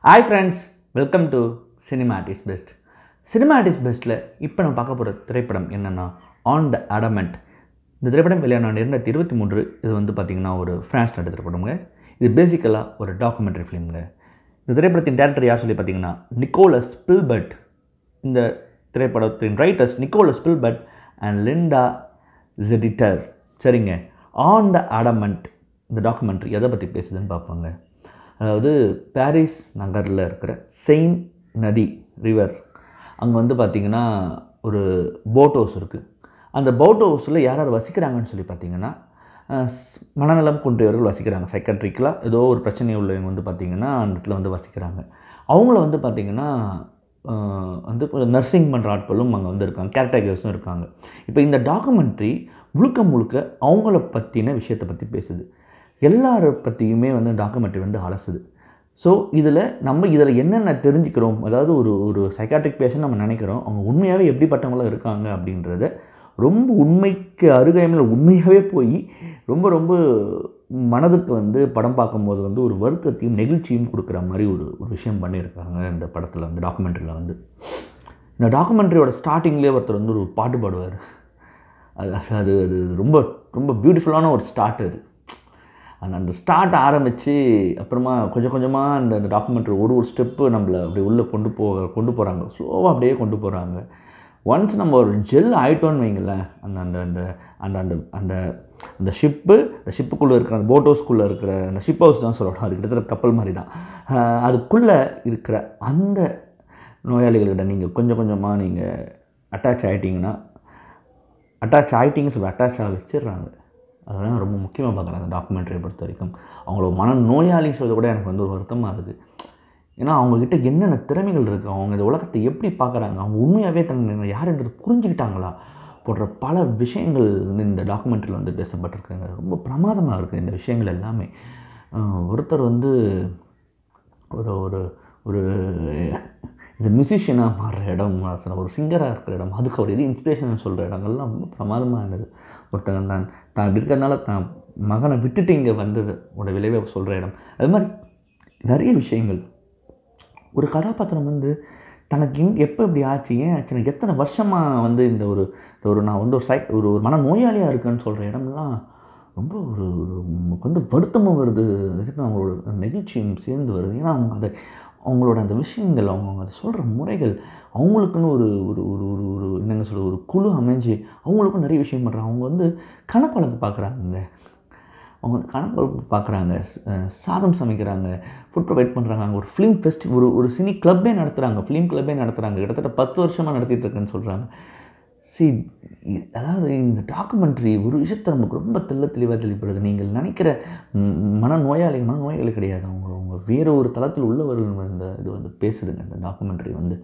Hi friends, welcome to cinema at is best. Cinema at is பெஸ்ட்டில் இப்போ நம்ம பார்க்க போகிற திரைப்படம் என்னென்னா ஆன் த அடமெண்ட். இந்த திரைப்படம் வெளியான 2023. இது வந்து பார்த்திங்கன்னா ஒரு ஃப்ரான்ஸ் நாட்டு திரைப்படமுங்க. இது பேசிக்கலாக ஒரு டாக்குமெண்ட்ரி ஃபிலிமுங்க. இந்த திரைப்படத்தின் டேரக்டர் யார் சொல்லி பார்த்தீங்கன்னா நிக்கோலஸ் ஸ்பில்பர்ட். இந்த திரைப்படத்தின் ரைட்டர்ஸ் நிக்கோலஸ் ஸ்பில்பர்ட் அண்ட் லிண்டா ஜெடிட்டர். சரிங்க, ஆன் த அடமெண்ட் இந்த டாக்குமெண்ட்ரி எதை பற்றி பேசுதுன்னு பார்ப்பாங்க. அதாவது பாரிஸ் நகரில் இருக்கிற செயின் நதி ரிவர், அங்கே வந்து பார்த்திங்கன்னா ஒரு போட் ஹவுஸ் இருக்குது. அந்த போட் ஹவுஸில் யார் யார் வசிக்கிறாங்கன்னு சொல்லி பார்த்திங்கன்னா மனநலம் கொண்டவர்கள் வசிக்கிறாங்க. சைக்காட்ரிக்கலாக ஏதோ ஒரு பிரச்சனை உள்ளவங்க வந்து பார்த்திங்கன்னா அந்த இடத்துல வந்து வசிக்கிறாங்க. அவங்கள வந்து பார்த்திங்கன்னா வந்து நர்சிங் பண்ணுற ஆட்களும் அங்கே வந்து இருக்காங்க, கேர்டேக்கர்ஸும் இருக்காங்க. இப்போ இந்த டாக்குமெண்ட்ரி முழுக்க அவங்கள பற்றின விஷயத்தை பற்றி பேசுது. எல்லாரை பற்றியுமே வந்து டாக்குமெண்ட்ரி வந்து அலசுது. ஸோ இதில் என்னென்ன தெரிஞ்சுக்கிறோம், அதாவது ஒரு சைக்காட்ரிக் பேஷண்ட் நம்ம நினைக்கிறோம், அவங்க உண்மையாகவே எப்படிப்பட்டவங்களாம் இருக்காங்க அப்படின்றத ரொம்ப உண்மைக்கு அருகாமையில் உண்மையாகவே போய் ரொம்ப மனதுக்கு வந்து படம் பார்க்கும்போது வந்து ஒரு வருத்தத்தையும் நெகிழ்ச்சியும் கொடுக்குற மாதிரி ஒரு விஷயம் பண்ணியிருக்காங்க இந்த படத்தில், அந்த டாக்குமெண்ட்ரியில் வந்து. இந்த டாக்குமெண்ட்ரியோட ஸ்டார்டிங்லேயே ஒருத்தர் வந்து ஒரு பாட்டு பாடுவார். அது ரொம்ப ரொம்ப பியூட்டிஃபுல்லான ஒரு ஸ்டார்ட். அந்த ஸ்டார்ட் ஆரம்பித்து அப்புறமா கொஞ்சமாக அந்த டாக்குமெண்ட்ரி ஒரு ஸ்டெப்பு நம்மளை அப்படி உள்ளே கொண்டு போகிறாங்க. ஸ்லோவாக அப்படியே கொண்டு போகிறாங்க. ஒன்ஸ் நம்ம ஒரு ஜெல் ஆகிட்டோன்னு வைங்களேன், அந்த ஷிப்புக்குள்ளே இருக்கிற அந்த போட் ஹவுஸ்க்குள்ளே இருக்கிற அந்த ஷிப் ஹவுஸ் தான் சொல்லணும், அது கிட்டத்தட்ட கப்பல் மாதிரி தான். அதுக்குள்ளே இருக்கிற அந்த நோயாளிகள்கிட்ட நீங்கள் கொஞ்சமாக நீங்கள் அட்டாச் ஆகிட்டிங்கன்னு சொல்லி அட்டாச் ஆக வச்சிடுறாங்க. அதெல்லாம் ரொம்ப முக்கியமாக பார்க்குறேன் அந்த டாக்குமெண்ட்ரியை பொறுத்த வரைக்கும். அவங்கள மனநோயாளின்னு சொல்ல கூட எனக்கு வந்து ஒரு வருத்தமாக இருக்குது. ஏன்னா அவங்கக்கிட்ட என்னென்ன திறமைகள் இருக்குது, அவங்க இந்த உலகத்தை எப்படி பார்க்குறாங்க, அவங்க உண்மையாகவே தங்க யாருன்றது புரிஞ்சுக்கிட்டாங்களா போன்ற பல விஷயங்கள் வந்து இந்த டாக்குமெண்ட்ரியில் வந்து பேசப்பட்டிருக்காங்க. ரொம்ப பிரமாதமாக இருக்குது இந்த விஷயங்கள் எல்லாமே. ஒருத்தர் வந்து ஒரு இது மியூசிஷியனாக மாறுற இடம், ஒரு சிங்கராக இருக்கிற இடம், அதுக்கு அவர் எது இன்ஸ்பிரேஷன் சொல்கிற இடங்கள்லாம் ரொம்ப பிரமாதமாக இருந்தது. ஒருத்தங்க தான் இப்படி இருக்கிறதுனால தான் மகனை விட்டுட்டு இங்கே வந்தது விளைவை சொல்கிற இடம். அது மாதிரி நிறைய விஷயங்கள். ஒரு கதாபாத்திரம் வந்து தனக்கு எப்போ இப்படி ஆச்சு, ஏன் ஆச்சு, எனக்கு எத்தனை வருஷமாக வந்து இந்த ஒரு நான் வந்து ஒரு மன நோயாளியாக இருக்கேன்னு சொல்கிற இடம்லாம் ரொம்ப நமக்கு வந்து வருத்தமும் வருது, அவங்களோட நெகிழ்ச்சியும் சேர்ந்து வருது. ஏன்னா அவங்களோட அந்த விஷயங்கள், அவங்க அதை சொல்கிற முறைகள், அவங்களுக்குன்னு ஒரு என்னங்க சொல்ல ஒரு குழு அமைஞ்சு அவங்களுக்கும் நிறைய விஷயம் பண்ணுறாங்க. அவங்க வந்து கணக்கு பார்க்குறாங்க, அவங்க வந்து கணக்கு பார்க்குறாங்க, சாதம் சமைக்கிறாங்க, ஃபுட் ப்ரொவைட் பண்ணுறாங்க. ஒரு ஃபிலிம் ஒரு சினி கிளப்பே நடத்துகிறாங்க, ஃபிலிம் கிளப்பே நடத்துகிறாங்க. கிட்டத்தட்ட 10 வருஷமாக நடத்திட்டு இருக்குன்னு சொல்கிறாங்க. அதாவது இந்த டாக்குமெண்ட்ரி ஒரு விஷயத்தை நமக்கு ரொம்ப தெளிவாக தெளிப்படுது. நீங்கள் நினைக்கிற மனநோயாளிகள் கிடையாது, அவங்க வேறு ஒரு தளத்தில் உள்ளவர்கள். இது வந்து பேசுதுங்க இந்த டாக்குமெண்ட்ரி வந்து.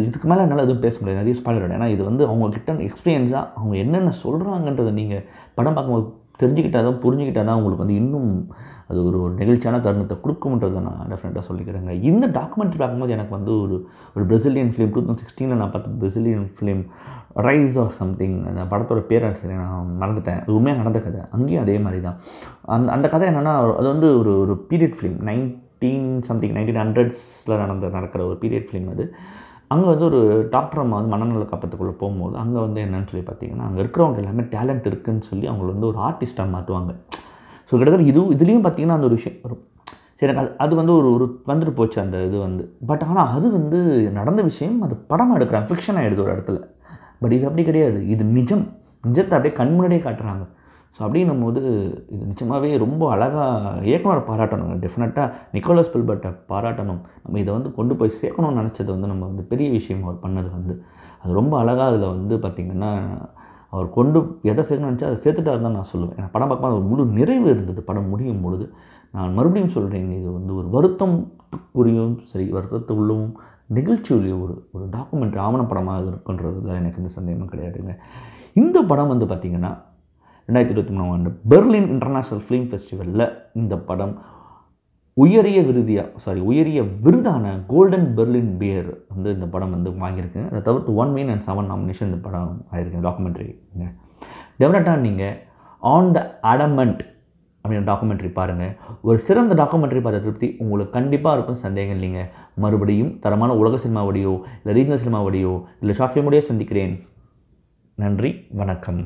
இதுக்கு மேலே என்னால் எதுவும் பேச முடியாது, நிறைய ஸ்பாய்லர். ஏன்னா இது வந்து அவங்கக்கிட்ட எக்ஸ்பீரியன்ஸாக அவங்க என்னென்ன சொல்கிறாங்கன்றதை நீங்கள் படம் பார்க்கும்போது புரிஞ்சுக்கிட்டால் தான் உங்களுக்கு வந்து இன்னும் அது ஒரு நெகிழ்ச்சியான தருணத்தை கொடுக்கும்ன்றதை நான் டெஃபினட்டாக சொல்லிக்கிறேங்க. இந்த டாக்குமெண்ட்ரி பார்க்கும்போது எனக்கு வந்து ஒரு பிரசிலியன் ஃபிலிம் 2016 நான் பார்த்த Brazilian film rice or something, அந்த படத்தோட பேரை சரி நான் மறந்துட்டேன், அது உண்மையாக நடந்த கதை. அங்கேயும் அதே மாதிரி தான். அந்த கதை என்னென்னா, அது வந்து ஒரு பீரியட் ஃபிலிம், 1900s நடக்கிற ஒரு பீரியட் ஃபிலிம் அது. அங்கே வந்து ஒரு டாக்டர் அம்மா வந்து மனநல காப்பத்துக்குள்ளே போகும்போது அங்கே வந்து என்னன்னு சொல்லி பார்த்தீங்கன்னா, அங்கே இருக்கிறவங்க எல்லாமே டேலண்ட் இருக்குதுன்னு சொல்லி அவங்கள வந்து ஒரு ஆர்டிஸ்ட்டாக மாற்றுவாங்க. ஸோ கிட்டத்தட்ட இதுலேயும் பார்த்திங்கன்னா அந்த ஒரு விஷயம் வரும். சரி, அது வந்து வந்துட்டு போச்சு அந்த இது வந்து. பட் ஆனால் அது வந்து நடந்த விஷயம், அது படமாக எடுக்கிறாங்க, ஃபிக்ஷன் ஆகிடுது ஒரு இடத்துல. பட் இது அப்படி கிடையாது, இது நிஜத்தை அப்படியே கண் முன்னாடியே காட்டுறாங்க. ஸோ அப்படின்னும் போது இது நிச்சயமாகவே ரொம்ப அழகாக இயக்குனரை பாராட்டணுங்க. டெஃபினட்டாக நிக்கோலஸ் ஸ்பில்பர்ட்டை பாராட்டணும். நம்ம இதை வந்து கொண்டு போய் சேர்க்கணும்னு நினச்சது வந்து நம்ம வந்து பெரிய விஷயம் அவர் பண்ணது வந்து. அது ரொம்ப அழகாக அதில் வந்து பார்த்திங்கன்னா அவர் எதை சேர்க்கணும்னு நினச்சா அதை சேர்த்துட்டாரு தான் நான் சொல்லுவேன். ஏன்னா படம் பார்க்கும்போது ஒரு முழு நிறைவு இருந்தது படம் முடியும் பொழுது. நான் மறுபடியும் சொல்கிறேன், இது வந்து ஒரு வருத்தத்துக்குரியும் சரி, வருத்தத்துள்ளவும் நெகிழ்ச்சியுடைய ஒரு டாக்குமெண்ட்ரி ஆவணப்படமாக இருக்குன்றதுல எனக்கு எந்த சந்தேகமும் கிடையாதுங்க. இந்த படம் வந்து பார்த்திங்கன்னா 2023 பெர்லின் இன்டர்நேஷ்னல் ஃபிலிம் ஃபெஸ்டிவலில் இந்த படம் உயரிய விருதான கோல்டன் பெர்லின் பியர் வந்து இந்த படம் வந்து வாங்கியிருக்கு. அதை தவிர்த்து 1 Win and 7 நாமினேஷன் இந்த படம் ஆகிருக்கு டாக்குமெண்ட்ரிங்க. டெஃபினட்டாக நீங்கள் ஆன் த அடமெண்ட் அப்படின்ற டாக்குமெண்ட்ரி பாருங்கள். ஒரு சிறந்த டாக்குமெண்ட்ரி பார்த்த திருப்தி உங்களுக்கு கண்டிப்பாக இருக்கும், சந்தேகம் இல்லைங்க. மறுபடியும் தரமான உலக சினிமாவோடையோ இல்லை ரீஜனல் சினிமாவோடையோ இல்லை ஷார்ட் ஃபிலிமோடையோ சந்திக்கிறேன். நன்றி, வணக்கம்.